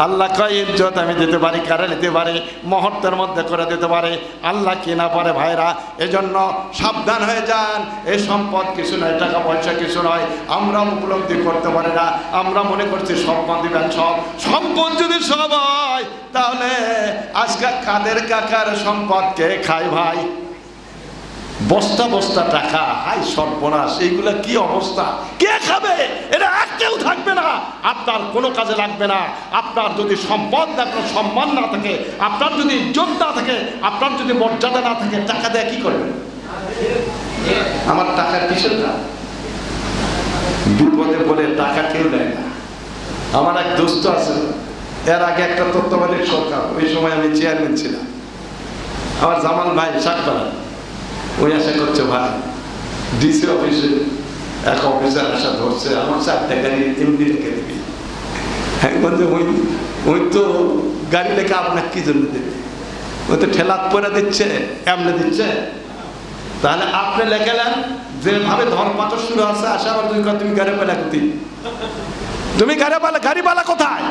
আল্লাহ কয় ইজ্জত আমি দিতে পারি, কারে দিতে পারি, মুহূর্তের মধ্যে করে দিতে পারে, আল্লাহ কি না পারে ভাইরা। এজন্য সাবধান হয়ে যান। এই সম্পদ কিছু নয়, টাকা পয়সা কিছু নয়। আমরা উপলব্ধি করতে পারি না, আমরা মনে করছি সম্পদ দিবেন সব। সম্পদ যদি সব হয় তাহলে আজকে কাদের কাকার সম্পদ কে খায় ভাই? বস্তা বস্তা টাকা, হাই সর্বনাশ, এইগুলা কি অবস্থা, কে খাবে? এটা কেউ থাকবে না, আপনার কোনো কাজে লাগবে না। আপনার যদি সম্পদ না, কোনো সম্মান না থাকে, আপনার যদি ইজ্জত না থাকে, আপনার যদি মর্যাদা না থাকে, টাকা দেয়া কি করবেন? আমার টাকার কিসের না? বিপদে বলে টাকা কেউ দেয় না। আমার এক দোস্ত আছে, এর আগে একটা তত্ত্বাবধায়ক সরকার, ওই সময় আমি চেয়ারম্যান ছিলাম। আমার জামাল ভাই সাতপাড়া, ওই আশা করছে ভাই ডিসি অফিসে এক অফিসার আশা ধরছে, আমার 4টা গাড়ি এমনি রেখে দিবি। হ্যাঁ বলছে ওই তো গাড়ি লেখা আপনাকে কি জন্য দেবে? ওই তো ঠেলাত পরে দিচ্ছে, এমনি দিচ্ছে। তাহলে আপনি লেখালেন যেভাবে ধরপাচর শুরু আছে, আশা আবার তুমি গাড়ি পালা কোথায়? তুমি গাড়িওয়ালা কোথায়?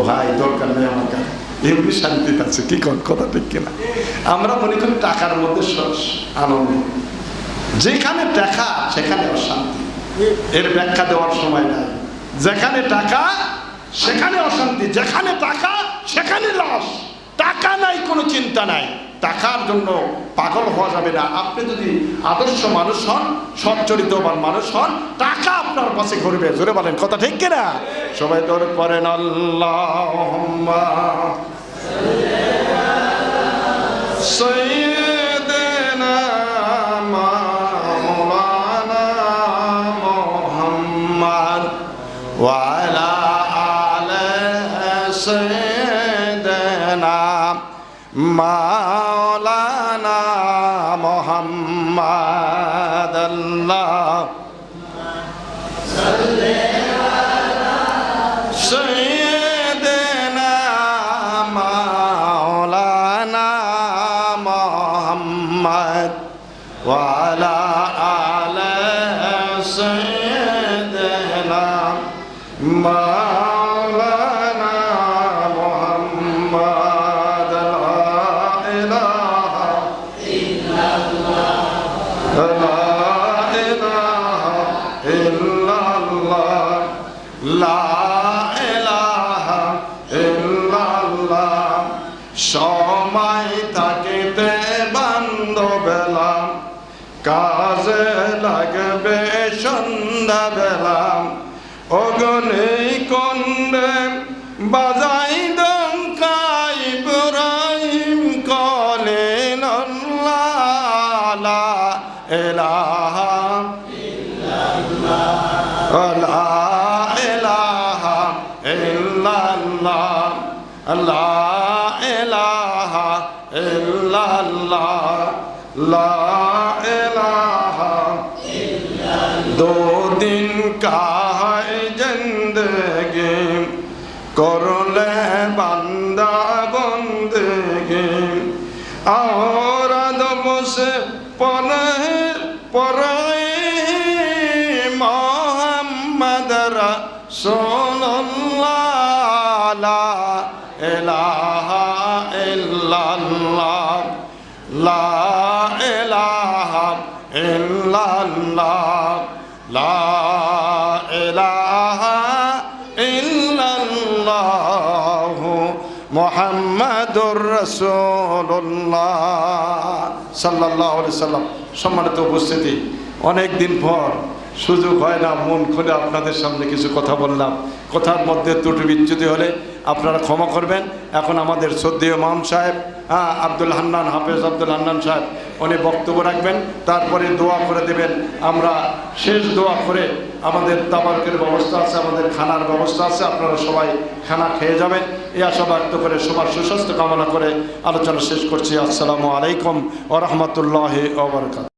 ভাই দরকার নেই আমার কাছে, এমনি শান্তিতে আছে। কি কথা ঠিক কিনা? আমরা মনে করি টাকার মধ্যে আনন্দ। যেখানে টাকা সেখানে অশান্তি, এর ব্যাখ্যা দেওয়ার সময় নাই। যেখানে টাকা সেখানে অশান্তি, যেখানে টাকা সেখানে লস। টাকা নাই কোনো চিন্তা নাই, টাকার জন্য পাগল হওয়া যাবে না। আপনি যদি আদর্শ মানুষ হন, সচ্চরিত্রবান মানুষ হন, টাকা আপনার পাশে ঘুরবে। জোরে বলেন কথা ঠিক কিনা? সবাই দৌড় করেন আল্লাহুম্মা সাইয়্যিদিনা মাওলানা মুহাম্মদ ওয়া আলা আলি সাইয়্যিদিনা মাওলানা মুহাম্মদ। আল্লাহ সাল্লি আলা সাইয়্যিদিনা মাওলানা মুহাম্মদ ওয়া আলা আলি সাইয়্যিদিনা মাওলানা মুহাম্মদ। সময় থাকিতে বান্ধবেলা, কাজে লাগবে সন্ধ্যা বেলা। অগনে কন্ডে বাজাই দঙ্কাই ইব্রাহিম কলেন লা ইলাহা ইল্লাল্লাহ, লা ইলাহা ইল্লাল্লাহ, লা ইলাহা ইল্লাল্লাহ, লা ইলাহা ইল্লাল্লাহ। দো দিন কা है जिंदगी करले बंदा बंदगी, और अदब से पढ़े मोहम्मद रसूलुल्लाह, ला इलाहा इल्लल्लाह, ला इलाहा इल्लल्लाह, ला इलाहा इल्लल्लाह मुहम्मदुर রাসূলুল্লাহ সাল্লাল্লাহু আলাইহি সাল্লাম। সম্মানিত উপস্থিতি, অনেক দিন পর সুযোগ হয় না মন খুলে আপনাদের সামনে কিছু কথা বললাম। কথার মধ্যে ত্রুটি বিচ্যুতি হলে আপনারা ক্ষমা করবেন। এখন আমাদের শ্রদ্ধেয় ইমাম সাহেব আব্দুল হান্নান, হাফেজ আব্দুল হান্নান সাহেব, উনি বক্তব্য রাখবেন, তারপরে দোয়া করে দেবেন। আমরা শেষ দোয়া করে আমাদের তাবারকের ব্যবস্থা আছে, আমাদের খানার ব্যবস্থা আছে, আপনারা সবাই খানা খেয়ে যাবেন। এই আশা ব্যক্ত করে সবার সুস্বাস্থ্য কামনা করে আলোচনা শেষ করছি। আসসালামু আলাইকুম ওয়া রাহমাতুল্লাহি ওয়া বারাকাতুহু।